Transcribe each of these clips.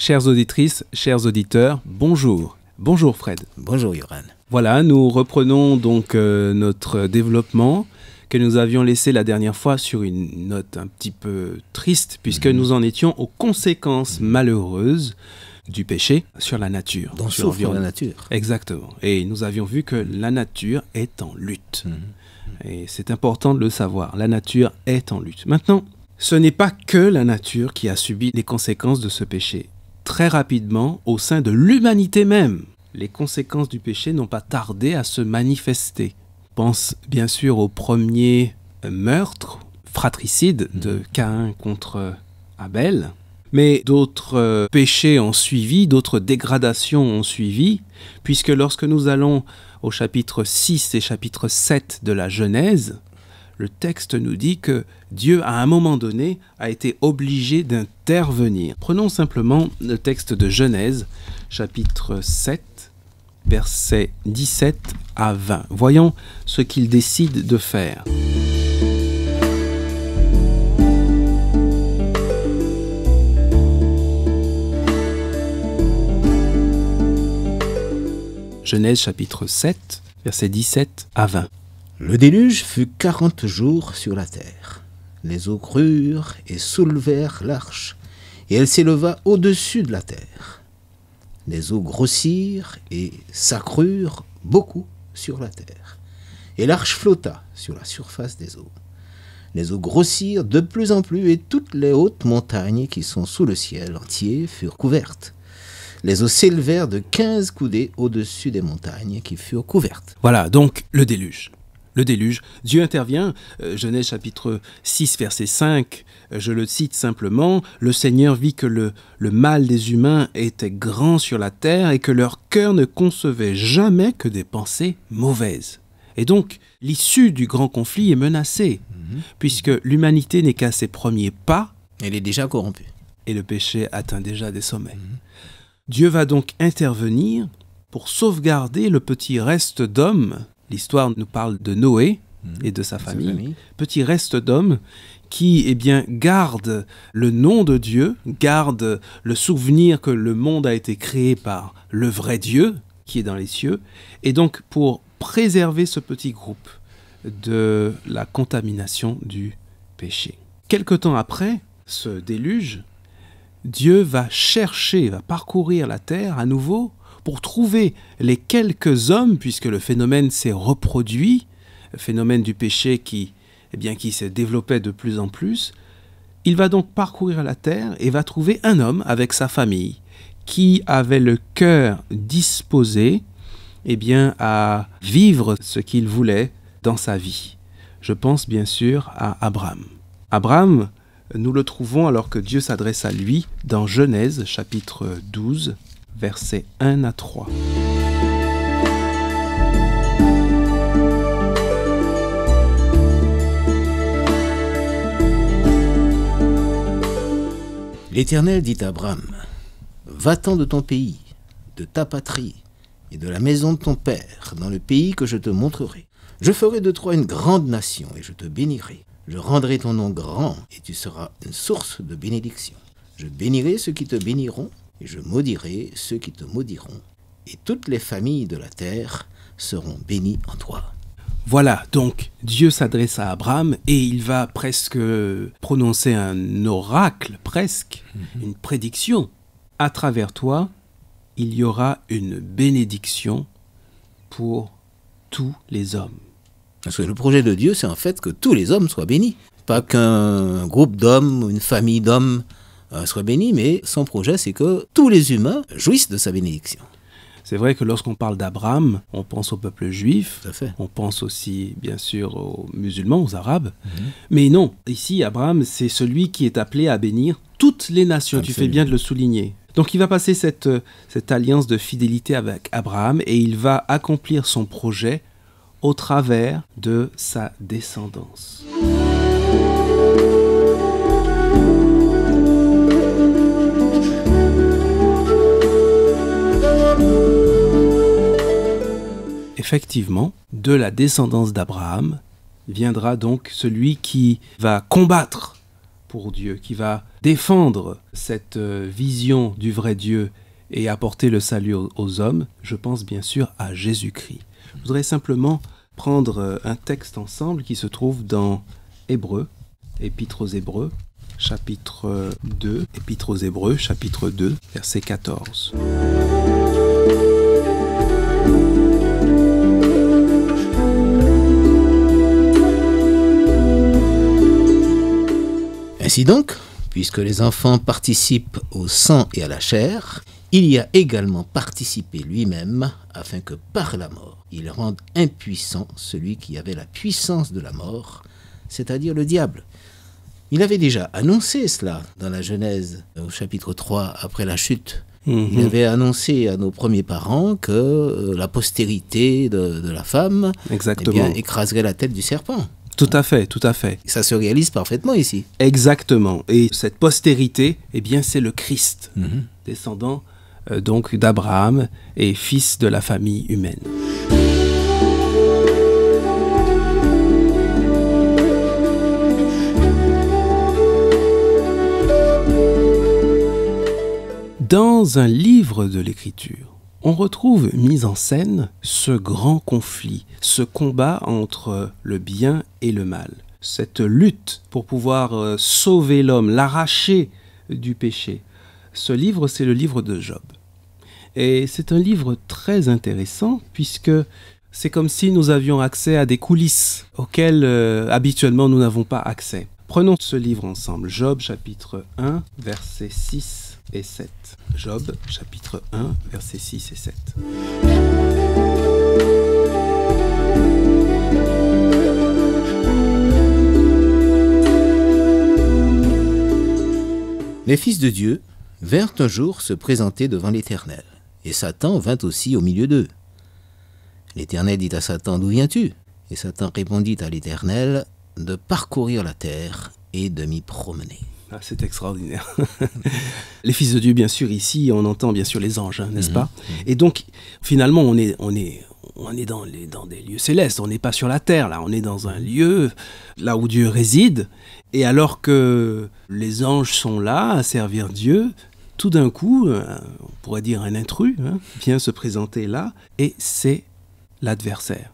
Chères auditrices, chers auditeurs, bonjour. Bonjour Fred. Bonjour Yoran. Voilà, nous reprenons donc notre développement que nous avions laissé la dernière fois sur une note un petit peu triste puisque nous en étions aux conséquences malheureuses du péché sur la nature. Dont sur souffre la nature. Exactement. Et nous avions vu que la nature est en lutte. Et c'est important de le savoir, la nature est en lutte. Maintenant, ce n'est pas que la nature qui a subi les conséquences de ce péché. Très rapidement, au sein de l'humanité même, les conséquences du péché n'ont pas tardé à se manifester. Je pense bien sûr au premier meurtre fratricide de Caïn contre Abel, mais d'autres péchés ont suivi, d'autres dégradations ont suivi, puisque lorsque nous allons au chapitre 6 et chapitre 7 de la Genèse, le texte nous dit que Dieu, à un moment donné, a été obligé d'intervenir. Prenons simplement le texte de Genèse, chapitre 7, versets 17 à 20. Voyons ce qu'il décide de faire. Genèse, chapitre 7, versets 17 à 20. Le déluge fut 40 jours sur la terre. Les eaux crurent et soulevèrent l'arche, et elle s'éleva au-dessus de la terre. Les eaux grossirent et s'accrurent beaucoup sur la terre, et l'arche flotta sur la surface des eaux. Les eaux grossirent de plus en plus, et toutes les hautes montagnes qui sont sous le ciel entier furent couvertes. Les eaux s'élevèrent de 15 coudées au-dessus des montagnes qui furent couvertes. Voilà, donc le déluge. Le déluge, Dieu intervient, Genèse chapitre 6, verset 5, je le cite simplement, « Le Seigneur vit que le mal des humains était grand sur la terre et que leur cœur ne concevait jamais que des pensées mauvaises. » Et donc, l'issue du grand conflit est menacée, puisque l'humanité n'est qu'à ses premiers pas. Elle est déjà corrompue. Et le péché atteint déjà des sommets. Dieu va donc intervenir pour sauvegarder le petit reste d'hommes. L'histoire nous parle de Noé et de sa famille. Petit reste d'hommes qui garde le nom de Dieu, garde le souvenir que le monde a été créé par le vrai Dieu qui est dans les cieux. Et donc pour préserver ce petit groupe de la contamination du péché. Quelque temps après ce déluge, Dieu va parcourir la terre à nouveau pour trouver les quelques hommes, puisque le phénomène s'est reproduit, le phénomène du péché qui se développait de plus en plus. Il va donc parcourir la terre et va trouver un homme avec sa famille qui avait le cœur disposé à vivre ce qu'il voulait dans sa vie. Je pense bien sûr à Abraham. Abraham, nous le trouvons alors que Dieu s'adresse à lui dans Genèse chapitre 12, versets 1 à 3. L'Éternel dit à Abraham, « Va-t'en de ton pays, de ta patrie et de la maison de ton père, dans le pays que je te montrerai. Je ferai de toi une grande nation et je te bénirai. Je rendrai ton nom grand et tu seras une source de bénédiction. Je bénirai ceux qui te béniront et je maudirai ceux qui te maudiront. Et toutes les familles de la terre seront bénies en toi. » Voilà, donc Dieu s'adresse à Abraham et il va presque prononcer un oracle, une prédiction. À travers toi, il y aura une bénédiction pour tous les hommes. Parce que le projet de Dieu, c'est en fait que tous les hommes soient bénis. Pas qu'un groupe d'hommes ou une famille d'hommes soit béni, mais son projet, c'est que tous les humains jouissent de sa bénédiction. C'est vrai que lorsqu'on parle d'Abraham, on pense au peuple juif, Tout à fait. On pense aussi bien sûr aux musulmans, aux arabes, mais non, ici Abraham c'est celui qui est appelé à bénir toutes les nations, Absolument. Tu fais bien de le souligner. Donc il va passer cette alliance de fidélité avec Abraham et il va accomplir son projet au travers de sa descendance. Effectivement, de la descendance d'Abraham viendra donc celui qui va combattre pour Dieu, qui va défendre cette vision du vrai Dieu et apporter le salut aux hommes, je pense bien sûr à Jésus-Christ. Je voudrais simplement prendre un texte ensemble qui se trouve dans Hébreux, Épître aux Hébreux, chapitre 2, Épître aux Hébreux, chapitre 2, verset 14. Ainsi donc, puisque les enfants participent au sang et à la chair, il y a également participé lui-même, afin que par la mort, il rende impuissant celui qui avait la puissance de la mort, c'est-à-dire le diable. Il avait déjà annoncé cela dans la Genèse, au chapitre 3, après la chute. Il avait annoncé à nos premiers parents que la postérité de la femme écraserait la tête du serpent. Tout à fait, tout à fait. Ça se réalise parfaitement ici. Exactement. Et cette postérité, eh bien, c'est le Christ, descendant donc d'Abraham et fils de la famille humaine. Dans un livre de l'Écriture, on retrouve mis en scène ce grand conflit, ce combat entre le bien et le mal, cette lutte pour pouvoir sauver l'homme, l'arracher du péché. Ce livre, c'est le livre de Job. Et c'est un livre très intéressant puisque c'est comme si nous avions accès à des coulisses auxquelles habituellement nous n'avons pas accès. Prenons ce livre ensemble, Job chapitre 1, versets 6 et 7. Job chapitre 1, versets 6 et 7. Les fils de Dieu vinrent un jour se présenter devant l'Éternel, et Satan vint aussi au milieu d'eux. L'Éternel dit à Satan, « D'où viens-tu » Et Satan répondit à l'Éternel, « De parcourir la terre et de m'y promener. » Ah, c'est extraordinaire. Les fils de Dieu, bien sûr, ici, on entend bien sûr les anges, n'est-ce pas? Et donc, finalement, on est dans des lieux célestes, on n'est pas sur la terre, là, on est dans un lieu, là où Dieu réside, et alors que les anges sont là à servir Dieu, tout d'un coup, on pourrait dire un intrus, vient se présenter là, et c'est l'adversaire,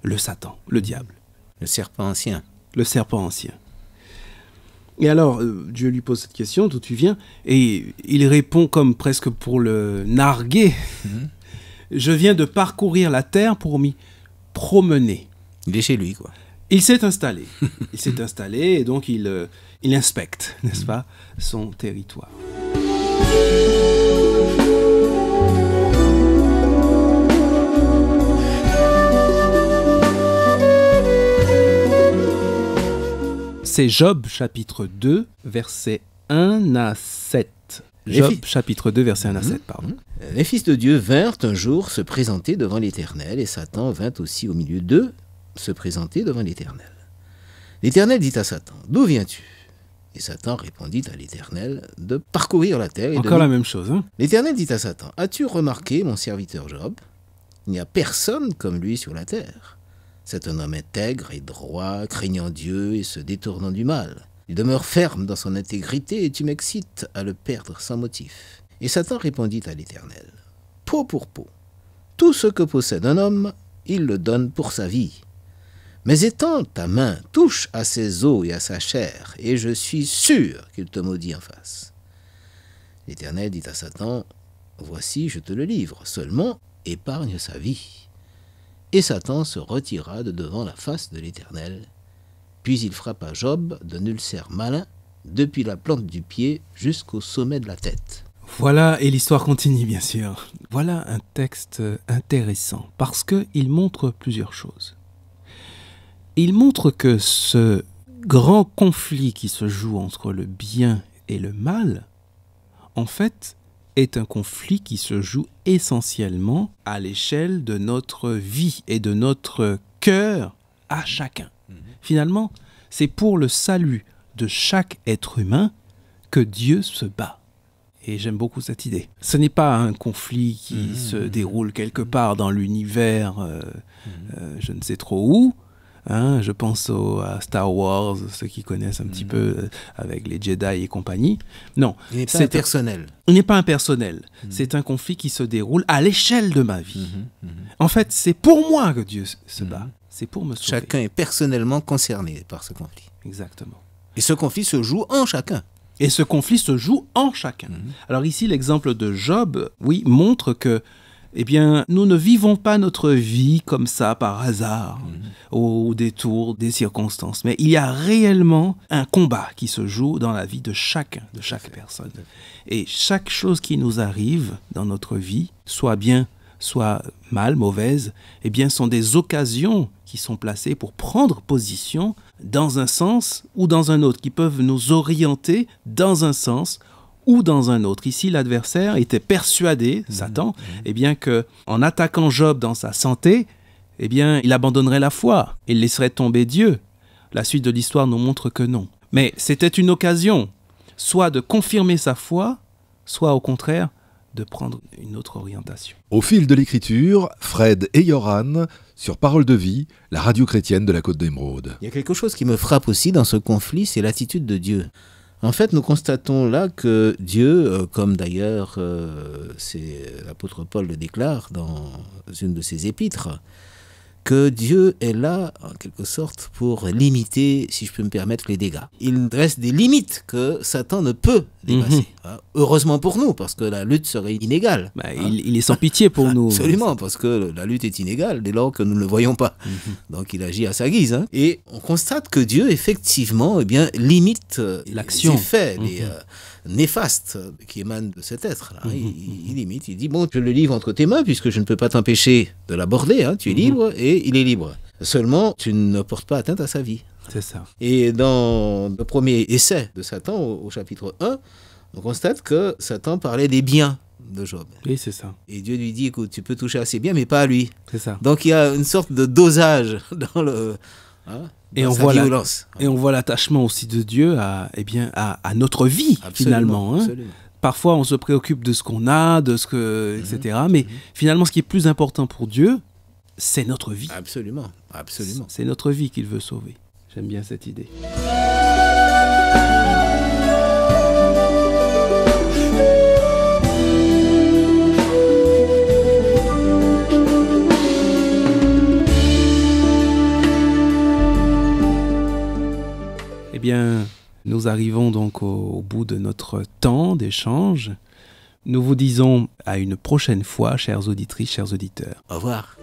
le Satan, le diable. Le serpent ancien. Le serpent ancien. Et alors, Dieu lui pose cette question, d'où tu viens? Et il répond comme presque pour le narguer. Je viens de parcourir la terre pour m'y promener. Il est chez lui, quoi. Il s'est installé. Il s'est installé et donc il inspecte, n'est-ce pas, son territoire. C'est Job chapitre 2, versets 1 à 7. Job chapitre 2, versets 1 à 7, pardon. Les fils de Dieu vinrent un jour se présenter devant l'Éternel, et Satan vint aussi au milieu d'eux se présenter devant l'Éternel. L'Éternel dit à Satan, « D'où viens-tu » Et Satan répondit à l'Éternel, « De parcourir la terre. » Encore la même chose. L'Éternel dit à Satan, « As-tu remarqué mon serviteur Job? Il n'y a personne comme lui sur la terre. C'est un homme intègre et droit, craignant Dieu et se détournant du mal. Il demeure ferme dans son intégrité et tu m'excites à le perdre sans motif. » Et Satan répondit à l'Éternel, « Peau pour peau, tout ce que possède un homme, il le donne pour sa vie. Mais étends ta main, touche à ses os et à sa chair, et je suis sûr qu'il te maudit en face. » L'Éternel dit à Satan, « Voici, je te le livre, seulement épargne sa vie. » Et Satan se retira de devant la face de l'Éternel. Puis il frappa Job d'un ulcère malin, depuis la plante du pied jusqu'au sommet de la tête. Voilà, et l'histoire continue bien sûr. Voilà un texte intéressant, parce qu'il montre plusieurs choses. Il montre que ce grand conflit qui se joue entre le bien et le mal, en fait, est un conflit qui se joue essentiellement à l'échelle de notre vie et de notre cœur à chacun. Finalement, c'est pour le salut de chaque être humain que Dieu se bat. Et j'aime beaucoup cette idée. Ce n'est pas un conflit qui se déroule quelque part dans l'univers, je ne sais trop où, Hein, je pense à Star Wars, ceux qui connaissent un petit peu avec les Jedi et compagnie. Non, il n'est pas impersonnel. Il n'est pas impersonnel. C'est un conflit qui se déroule à l'échelle de ma vie. En fait, c'est pour moi que Dieu se bat. C'est pour me sauver. Chacun est personnellement concerné par ce conflit. Exactement. Et ce conflit se joue en chacun. Et ce conflit se joue en chacun. Alors ici, l'exemple de Job, oui, montre que eh bien, nous ne vivons pas notre vie comme ça par hasard, au détour des circonstances. Mais il y a réellement un combat qui se joue dans la vie de chacun, de chaque personne. Et chaque chose qui nous arrive dans notre vie, soit bien, soit mal, mauvaise, eh bien, sont des occasions qui sont placées pour prendre position dans un sens ou dans un autre, qui peuvent nous orienter dans un sens ou dans un autre. Ici, l'adversaire était persuadé, Satan, eh bien que en attaquant Job dans sa santé, eh bien, il abandonnerait la foi, il laisserait tomber Dieu. La suite de l'histoire nous montre que non. Mais c'était une occasion, soit de confirmer sa foi, soit au contraire, de prendre une autre orientation. Au fil de l'écriture, Fred et Yoran, sur Parole de vie, la radio chrétienne de la Côte d'Émeraude. Il y a quelque chose qui me frappe aussi dans ce conflit, c'est l'attitude de Dieu. En fait, nous constatons là que Dieu, comme d'ailleurs l'apôtre Paul le déclare dans une de ses épîtres, que Dieu est là, en quelque sorte, pour limiter, si je peux me permettre, les dégâts. Il reste des limites que Satan ne peut dépasser. Heureusement pour nous, parce que la lutte serait inégale. Il est sans pitié pour nous. Absolument, parce que la lutte est inégale dès lors que nous ne le voyons pas. Donc il agit à sa guise. Et on constate que Dieu, effectivement, eh bien, limite l'action, les effets, les néfastes qui émanent de cet être-là. Il limite, il dit, bon, je le livre entre tes mains, puisque je ne peux pas t'empêcher de l'aborder, tu es libre, et il est libre. Seulement, tu ne portes pas atteinte à sa vie. C'est ça. Et dans le premier essai de Satan, au chapitre 1, on constate que Satan parlait des biens de Job. Oui, c'est ça. Et Dieu lui dit, écoute, tu peux toucher à ses biens, mais pas à lui. C'est ça. Donc il y a une sorte de dosage dans le... Et on voit l'attachement aussi de Dieu à notre vie, finalement. Absolument. Parfois, on se préoccupe de ce qu'on a, etc. Mais finalement, ce qui est plus important pour Dieu, c'est notre vie. Absolument. C'est notre vie qu'il veut sauver. J'aime bien cette idée. Eh bien, nous arrivons donc au bout de notre temps d'échange. Nous vous disons à une prochaine fois, chères auditrices, chers auditeurs. Au revoir.